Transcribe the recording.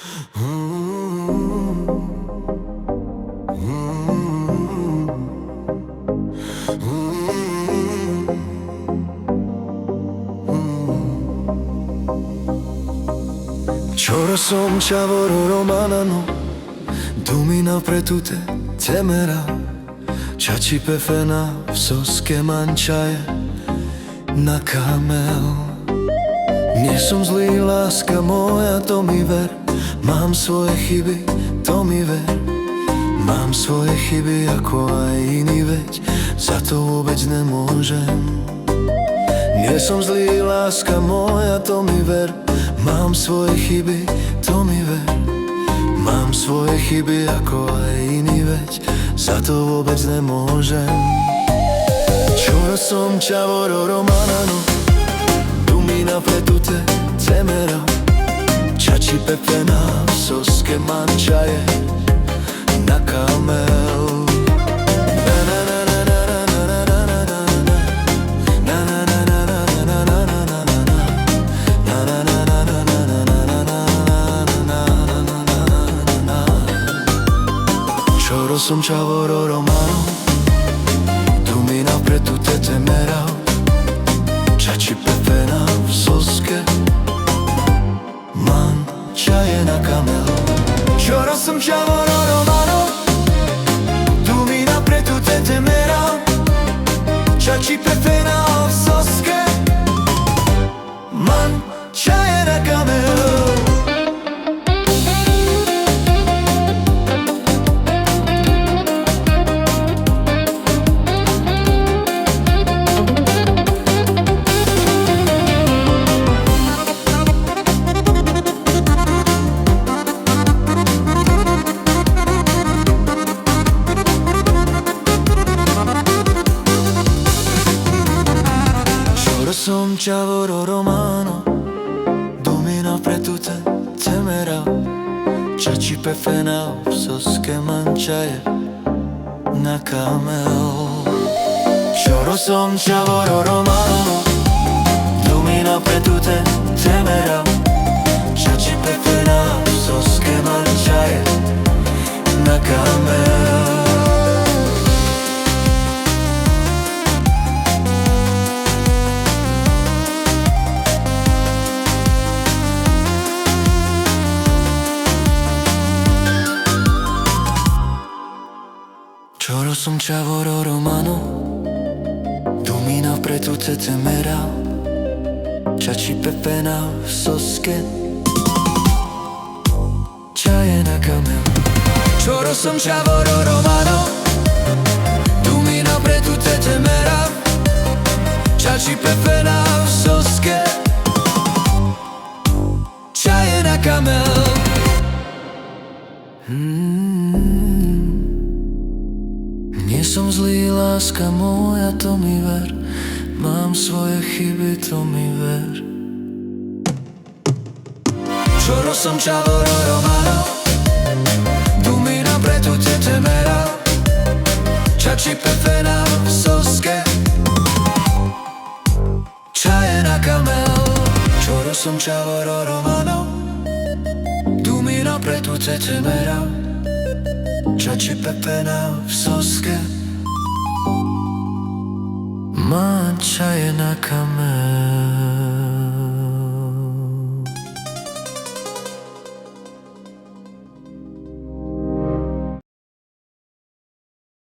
Choro som ciavoro romanano, dumina pre tutte temera, ciaci pefena v soske mančaje na kamel. Nie som zlý, láska moja, to mi ver, mám svoje chyby, to mi ver. Mám svoje chyby ako aj iní, veď za to vôbec nemôžem. Nie som zlý, láska moja, to mi ver, mám svoje chyby, to mi ver. Mám svoje chyby ako aj iní, veď za to vôbec nemôžem. Choro som ciavoro romanano, dumina pre tutte temera, ciaci pepena v soske mančaje na kamel. Choro som ciavoro romano, dumina pre tutte temera, ciaci pepena v soske mančaje na kamel. Choro som ciavoro romano, dumina pre tutte temera, ciaci pepena v soske mančaje na kamel. Som ciavoro romano, dumina pre tutte temera, ciaci pefena v soske mančaje na kamel. Choro som ciavoro romano, dumina pre tutte temera, ciaci pefena v soske mančaje na kamel. Choro som ciavoro romano, dumina pre tutte temera, ciaci pepena v soske čaje na kamel. Choro som ciavoro romano, dumina pre tutte temera, ciaci pepena v soske čaje na kamel. Nie som zlý, láska moja, to mi ver, mám svoje chyby, to mi ver. Choro som ciavoro romano, dumina pre tutte temera, ciaci pepena v soske čaje na kamel. Choro som ciavoro romano, dumina pre tutte temera, ciaci pepena v soske mančaje na kamel.